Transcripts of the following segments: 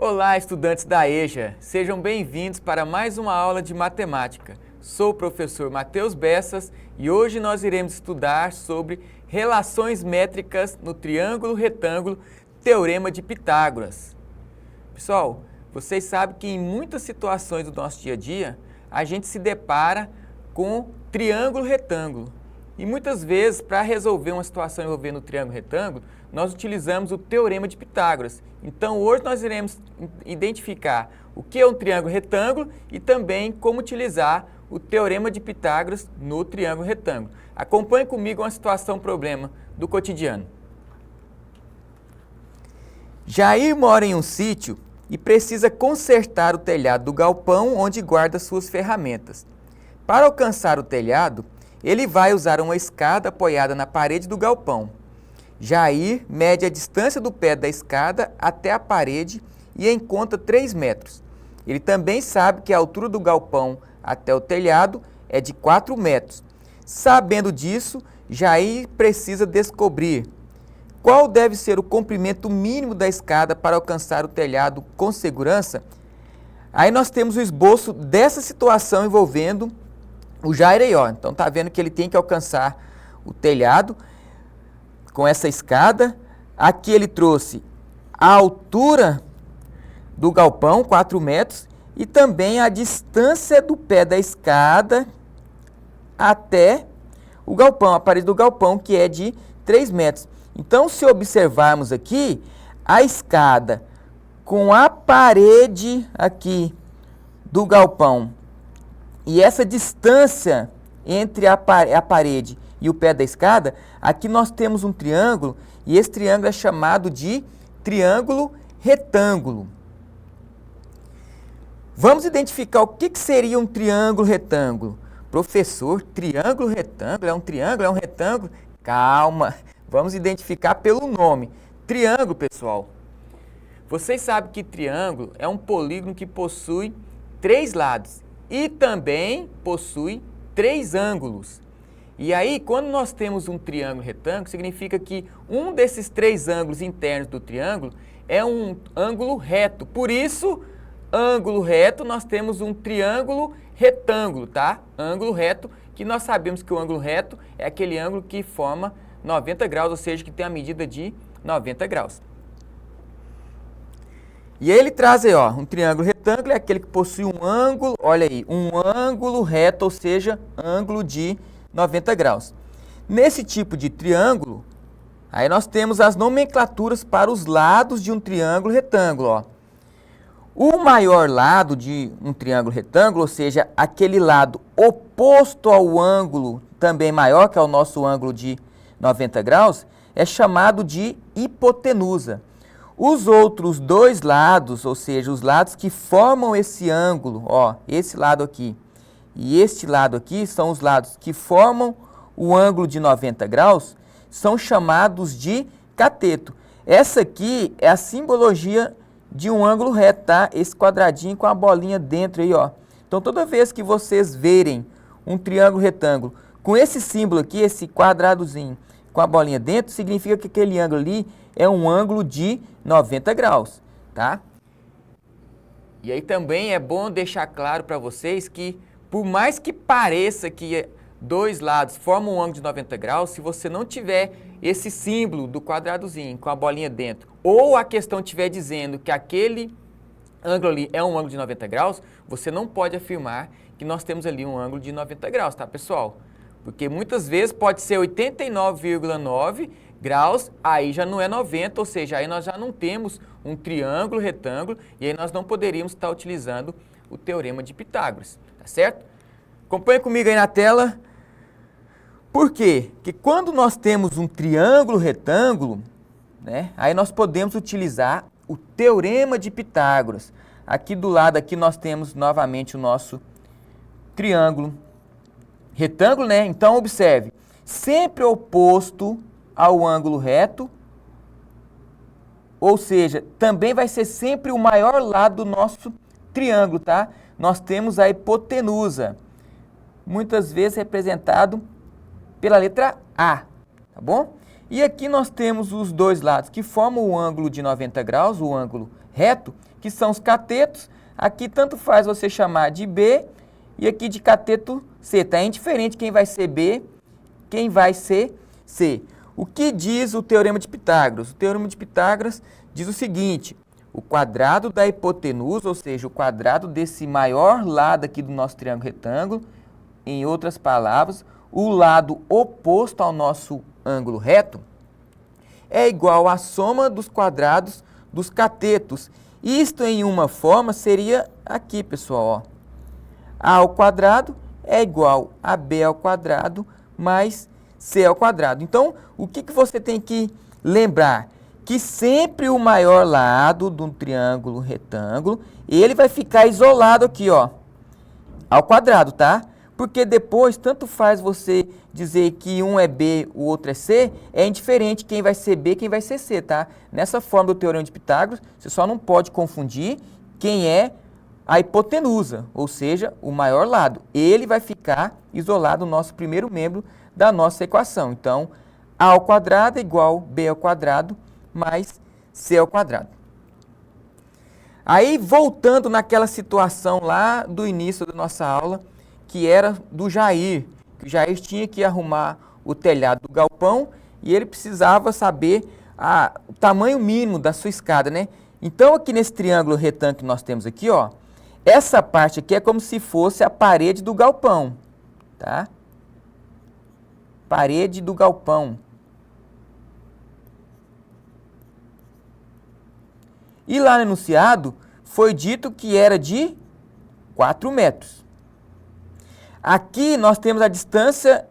Olá, estudantes da EJA! Sejam bem-vindos para mais uma aula de matemática. Sou o professor Matheus Bessas e hoje nós iremos estudar sobre relações métricas no triângulo retângulo, Teorema de Pitágoras. Pessoal, vocês sabem que em muitas situações do nosso dia a dia, a gente se depara com triângulo retângulo. E muitas vezes, para resolver uma situação envolvendo o triângulo retângulo, nós utilizamos o Teorema de Pitágoras. Então, hoje nós iremos identificar o que é um triângulo retângulo e também como utilizar o Teorema de Pitágoras no triângulo retângulo. Acompanhe comigo uma situação-problema do cotidiano. Jair mora em um sítio e precisa consertar o telhado do galpão onde guarda suas ferramentas. Para alcançar o telhado, ele vai usar uma escada apoiada na parede do galpão. Jair mede a distância do pé da escada até a parede e encontra 3 metros. Ele também sabe que a altura do galpão até o telhado é de 4 metros. Sabendo disso, Jair precisa descobrir qual deve ser o comprimento mínimo da escada para alcançar o telhado com segurança. Aí nós temos o esboço dessa situação envolvendo o Jair aí, ó. Então tá vendo que ele tem que alcançar o telhado com essa escada. Aqui ele trouxe a altura do galpão, 4 metros, e também a distância do pé da escada até o galpão, a parede do galpão, que é de 3 metros. Então, se observarmos aqui, a escada com a parede aqui do galpão e essa distância entre a parede e o pé da escada, aqui nós temos um triângulo, e esse triângulo é chamado de triângulo retângulo. Vamos identificar o que seria um triângulo retângulo. Professor, triângulo retângulo? É um triângulo? É um retângulo? Calma, vamos identificar pelo nome. Triângulo, pessoal. Vocês sabem que triângulo é um polígono que possui 3 lados e também possui 3 ângulos. E aí, quando nós temos um triângulo retângulo, significa que um desses 3 ângulos internos do triângulo é um ângulo reto. Por isso, ângulo reto, nós temos um triângulo retângulo, tá? Ângulo reto, que nós sabemos que o ângulo reto é aquele ângulo que forma 90 graus, ou seja, que tem a medida de 90 graus. E aí ele traz aí, ó, um triângulo retângulo é aquele que possui um ângulo, olha aí, um ângulo reto, ou seja, ângulo de 90 graus. Nesse tipo de triângulo, aí nós temos as nomenclaturas para os lados de um triângulo retângulo, ó. O maior lado de um triângulo retângulo, ou seja, aquele lado oposto ao ângulo também maior, que é o nosso ângulo de 90 graus, é chamado de hipotenusa. Os outros 2 lados, ou seja, os lados que formam esse ângulo, ó, esse lado aqui e este lado aqui, são os lados que formam o ângulo de 90 graus, são chamados de cateto. Essa aqui é a simbologia de um ângulo reto, tá? Esse quadradinho com a bolinha dentro aí, ó. Então, toda vez que vocês verem um triângulo retângulo com esse símbolo aqui, esse quadradozinho com a bolinha dentro, significa que aquele ângulo ali é um ângulo de 90 graus, tá? E aí também é bom deixar claro para vocês que, por mais que pareça que 2 lados formam um ângulo de 90 graus, se você não tiver esse símbolo do quadradozinho com a bolinha dentro, ou a questão estiver dizendo que aquele ângulo ali é um ângulo de 90 graus, você não pode afirmar que nós temos ali um ângulo de 90 graus, tá, pessoal? Porque muitas vezes pode ser 89,9 graus, aí já não é 90, ou seja, aí nós já não temos um triângulo retângulo e aí nós não poderíamos estar utilizando o Teorema de Pitágoras, tá certo? Acompanhe comigo aí na tela. Por quê? Porque quando nós temos um triângulo retângulo, né, aí nós podemos utilizar o Teorema de Pitágoras. Aqui do lado aqui nós temos novamente o nosso triângulo retângulo, né? Então observe, sempre oposto ao ângulo reto, ou seja, também vai ser sempre o maior lado do nosso triângulo, tá? Nós temos a hipotenusa, muitas vezes representado pela letra A, tá bom? E aqui nós temos os dois lados que formam o ângulo de 90 graus, o ângulo reto, que são os catetos. Aqui tanto faz você chamar de B e aqui de cateto C, tá? É indiferente quem vai ser B, quem vai ser C. O que diz o Teorema de Pitágoras? O Teorema de Pitágoras diz o seguinte: o quadrado da hipotenusa, ou seja, o quadrado desse maior lado aqui do nosso triângulo retângulo, em outras palavras, o lado oposto ao nosso ângulo reto, é igual à soma dos quadrados dos catetos. Isto em uma forma seria aqui, pessoal, ó. A ao quadrado é igual a B ao quadrado mais C ao quadrado. Então, o que você tem que lembrar? Que sempre o maior lado de um triângulo retângulo, ele vai ficar isolado aqui, ó, ao quadrado, tá? Porque depois, tanto faz você dizer que um é B, o outro é C, é indiferente quem vai ser B, quem vai ser C, tá? Nessa forma do Teorema de Pitágoras, você só não pode confundir quem é a hipotenusa, ou seja, o maior lado. Ele vai ficar isolado no nosso primeiro membro da nossa equação. Então, A ao quadrado é igual a B ao quadrado mais C ao quadrado. Aí, voltando naquela situação lá do início da nossa aula, que era do Jair, que o Jair tinha que arrumar o telhado do galpão e ele precisava saber o tamanho mínimo da sua escada, né? Então, aqui nesse triângulo retângulo que nós temos aqui, ó, essa parte aqui é como se fosse a parede do galpão, tá? Parede do galpão. E lá no enunciado foi dito que era de 4 metros. Aqui nós temos a distância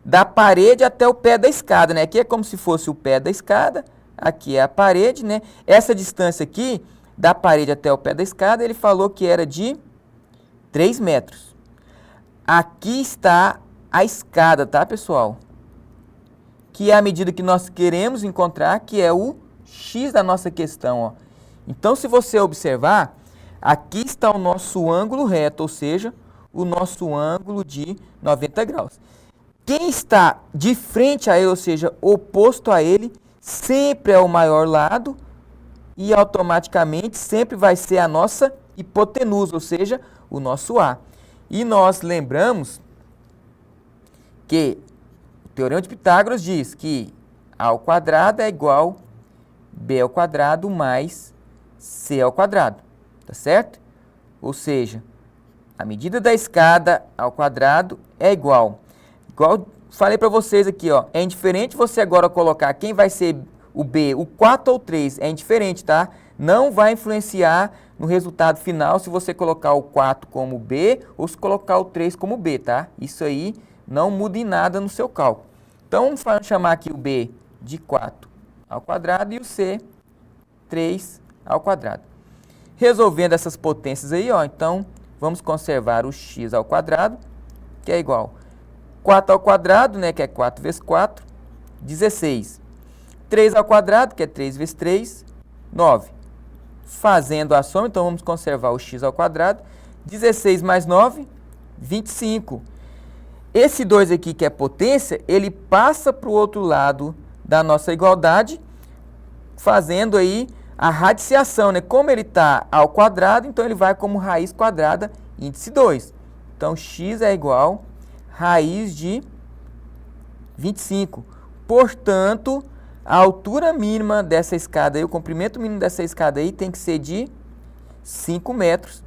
da parede até o pé da escada, né? Aqui é como se fosse o pé da escada, aqui é a parede, né? Essa distância aqui, da parede até o pé da escada, ele falou que era de 3 metros. Aqui está a escada, tá, pessoal? Que é a medida que nós queremos encontrar, que é o X da nossa questão, ó. Então, se você observar, aqui está o nosso ângulo reto, ou seja, o nosso ângulo de 90 graus. Quem está de frente a ele, ou seja, oposto a ele, sempre é o maior lado e automaticamente sempre vai ser a nossa hipotenusa, ou seja, o nosso A. E nós lembramos que o Teorema de Pitágoras diz que A ao quadrado é igual a B ao quadrado mais C ao quadrado, tá certo? Ou seja, a medida da escada ao quadrado é igual falei para vocês aqui, ó, é indiferente você agora colocar quem vai ser o B, o 4 ou 3, é indiferente, tá? Não vai influenciar no resultado final se você colocar o 4 como B ou se colocar o 3 como B, tá? Isso aí não muda em nada no seu cálculo. Então, vamos chamar aqui o B de 4 ao quadrado e o C 3 ao quadrado. Resolvendo essas potências aí, ó, então, vamos conservar o x ao quadrado, que é igual a 4 ao quadrado, né, que é 4 vezes 4, 16. 3 ao quadrado, que é 3 vezes 3, 9. Fazendo a soma, então vamos conservar o x ao quadrado. 16 mais 9, 25. Esse 2 aqui, que é potência, ele passa para o outro lado da nossa igualdade, fazendo aí a radiciação, né? Como ele está ao quadrado, então ele vai como raiz quadrada, índice 2. Então, x é igual a raiz de 25. Portanto, a altura mínima dessa escada aí, o comprimento mínimo dessa escada aí tem que ser de 5 metros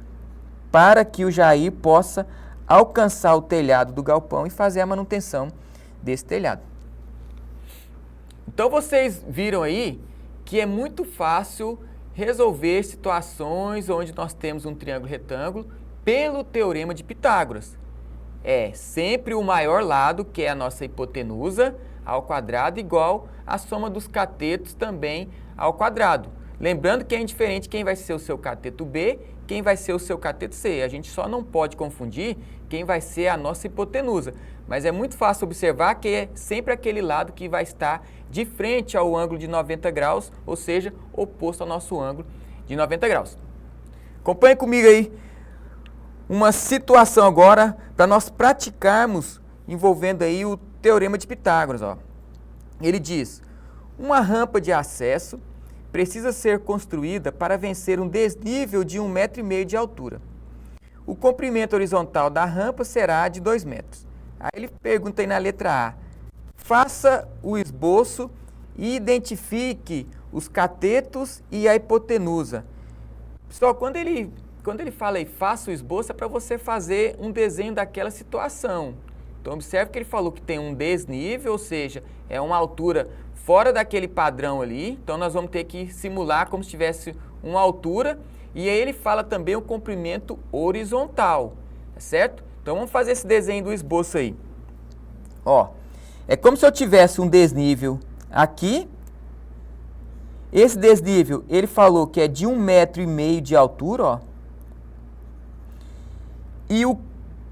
para que o Jair possa alcançar o telhado do galpão e fazer a manutenção desse telhado. Então, vocês viram aí que é muito fácil resolver situações onde nós temos um triângulo retângulo pelo Teorema de Pitágoras. É sempre o maior lado, que é a nossa hipotenusa, ao quadrado, igual a soma dos catetos também ao quadrado. Lembrando que é indiferente quem vai ser o seu cateto B, quem vai ser o seu cateto C. A gente só não pode confundir quem vai ser a nossa hipotenusa. Mas é muito fácil observar que é sempre aquele lado que vai estar de frente ao ângulo de 90 graus, ou seja, oposto ao nosso ângulo de 90 graus. Acompanhe comigo aí uma situação agora para nós praticarmos envolvendo aí o Teorema de Pitágoras, ó. Ele diz: Uma rampa de acesso precisa ser construída para vencer um desnível de 1,5 m de altura. O comprimento horizontal da rampa será de 2 metros. Aí ele pergunta aí na letra A, faça o esboço e identifique os catetos e a hipotenusa. Pessoal, quando ele fala aí, faça o esboço, é para você fazer um desenho daquela situação. Então, observe que ele falou que tem um desnível, ou seja, é uma altura fora daquele padrão ali. Então, nós vamos ter que simular como se tivesse uma altura. E aí ele fala também o comprimento horizontal, tá certo? Então, vamos fazer esse desenho do esboço aí. Ó, é como se eu tivesse um desnível aqui. Esse desnível, ele falou que é de 1,5 m de altura, ó. E o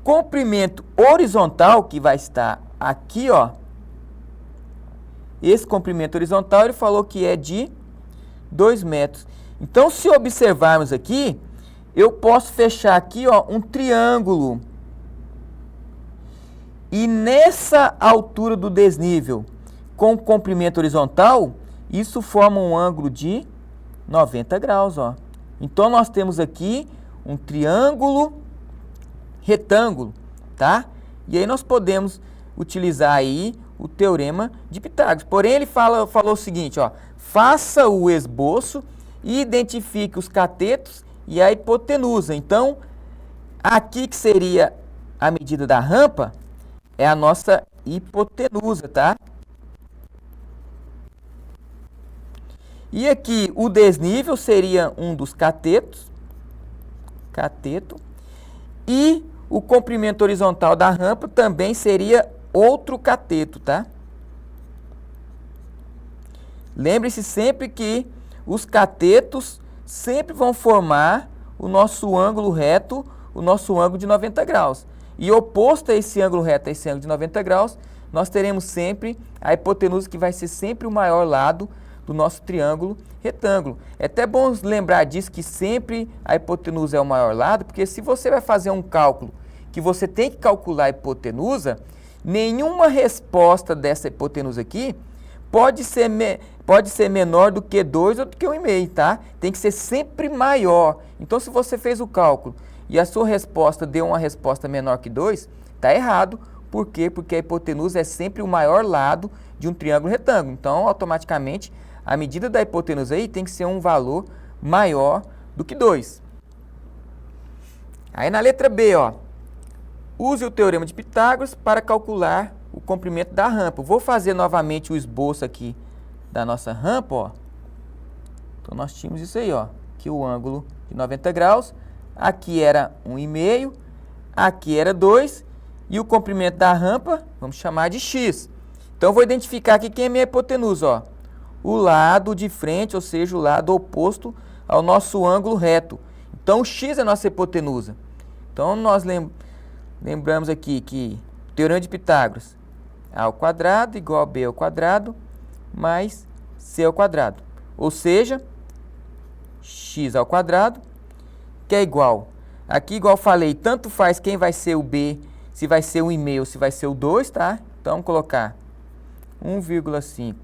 comprimento horizontal, que vai estar aqui, ó. Esse comprimento horizontal, ele falou que é de 2 metros. Então, se observarmos aqui, eu posso fechar aqui, ó, um triângulo. E nessa altura do desnível, com o comprimento horizontal, isso forma um ângulo de 90 graus, ó. Então, nós temos aqui um triângulo retângulo, tá? E aí nós podemos utilizar aí o teorema de Pitágoras. Porém, ele falou o seguinte, ó, faça o esboço e identifique os catetos e a hipotenusa. Então, aqui que seria a medida da rampa, é a nossa hipotenusa, tá? E aqui o desnível seria um dos catetos, e o comprimento horizontal da rampa também seria outro cateto, tá? Lembre-se sempre que os catetos sempre vão formar o nosso ângulo reto, o nosso ângulo de 90 graus. E oposto a esse ângulo reto, a esse ângulo de 90 graus, nós teremos sempre a hipotenusa, que vai ser sempre o maior lado do nosso triângulo retângulo. É até bom lembrar disso, que sempre a hipotenusa é o maior lado, porque se você vai fazer um cálculo que você tem que calcular a hipotenusa, nenhuma resposta dessa hipotenusa aqui pode ser menor do que 2 ou do que 1,5, tá? Tem que ser sempre maior. Então, se você fez o cálculo e a sua resposta deu uma resposta menor que 2, tá errado. Por quê? Porque a hipotenusa é sempre o maior lado de um triângulo retângulo. Então, automaticamente, a medida da hipotenusa aí tem que ser um valor maior do que 2. Aí na letra B, ó, use o teorema de Pitágoras para calcular o comprimento da rampa. Vou fazer novamente o esboço aqui da nossa rampa, ó. Então, nós tínhamos isso aí, ó, que o ângulo de 90 graus, aqui era 1,5, aqui era 2, e o comprimento da rampa, vamos chamar de x. Então, vou identificar aqui quem é minha hipotenusa, ó. O lado de frente, ou seja, o lado oposto ao nosso ângulo reto. Então, o x é a nossa hipotenusa. Então, nós lembramos aqui que o teorema de Pitágoras, a ao quadrado igual a b ao quadrado mais c ao quadrado. Ou seja, x ao quadrado, que é igual. Aqui, igual falei, tanto faz quem vai ser o b, se vai ser o 1,5 ou se vai ser o 2, tá? Então, vamos colocar 1,5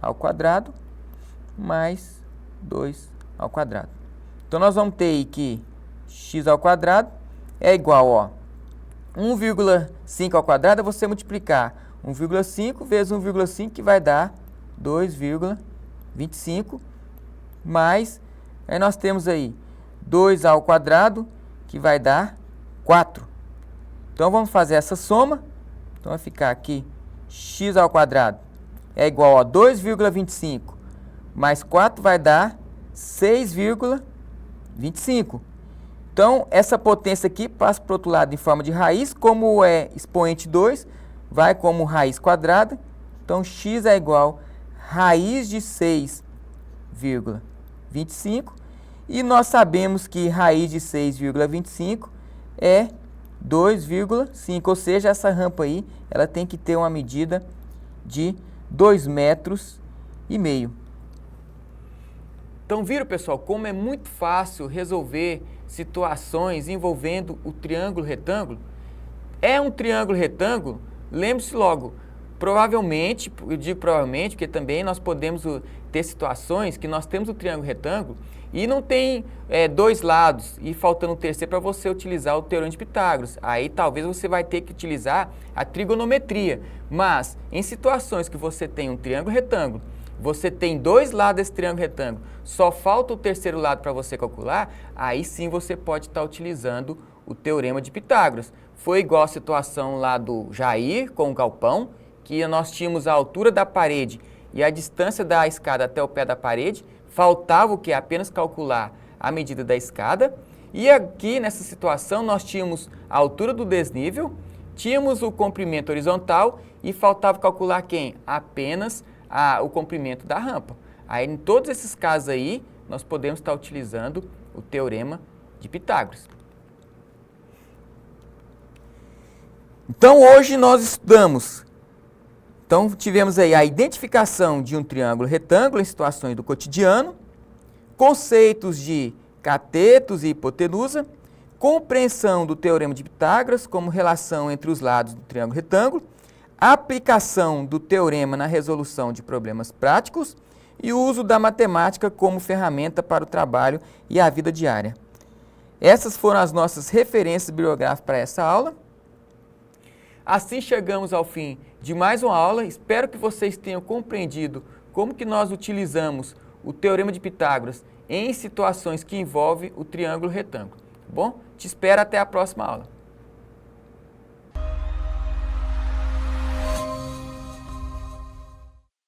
ao quadrado mais 2 ao quadrado. Então, nós vamos ter aí que x ao quadrado é igual, ó, 1,5 ao quadrado é você multiplicar 1,5 vezes 1,5, que vai dar 2,25, mais, aí nós temos aí 2 ao quadrado, que vai dar 4. Então, vamos fazer essa soma. Então, vai ficar aqui x ao quadrado é igual a 2,25 mais 4 vai dar 6,25. Então, essa potência aqui passa para o outro lado em forma de raiz. Como é expoente 2, vai como raiz quadrada. Então, x é igual a raiz de 6,25. E nós sabemos que raiz de 6,25 é 2,5. Ou seja, essa rampa aí, ela tem que ter uma medida de 2,5 metros. Então, viram, pessoal, como é muito fácil resolver situações envolvendo o triângulo retângulo? É um triângulo retângulo? Lembre-se logo, Provavelmente, eu digo provavelmente, porque também nós podemos ter situações que nós temos o triângulo retângulo e não tem dois lados e faltando um terceiro para você utilizar o Teorema de Pitágoras. Aí talvez você vai ter que utilizar a trigonometria. Mas em situações que você tem um triângulo retângulo, você tem dois lados desse triângulo retângulo, só falta o terceiro lado para você calcular, aí sim você pode estar utilizando o Teorema de Pitágoras. Foi igual a situação lá do Jair com o galpão, que nós tínhamos a altura da parede e a distância da escada até o pé da parede, faltava o que? Apenas calcular a medida da escada. E aqui nessa situação nós tínhamos a altura do desnível, tínhamos o comprimento horizontal e faltava calcular quem? Apenas o comprimento da rampa. Aí em todos esses casos aí, nós podemos estar utilizando o Teorema de Pitágoras. Então hoje nós estudamos. Então, tivemos aí a identificação de um triângulo retângulo em situações do cotidiano, conceitos de catetos e hipotenusa, compreensão do Teorema de Pitágoras como relação entre os lados do triângulo retângulo, aplicação do teorema na resolução de problemas práticos e o uso da matemática como ferramenta para o trabalho e a vida diária. Essas foram as nossas referências bibliográficas para essa aula. Assim chegamos ao fim de mais uma aula. Espero que vocês tenham compreendido como que nós utilizamos o Teorema de Pitágoras em situações que envolvem o triângulo retângulo. Tá bom? Te espero até a próxima aula.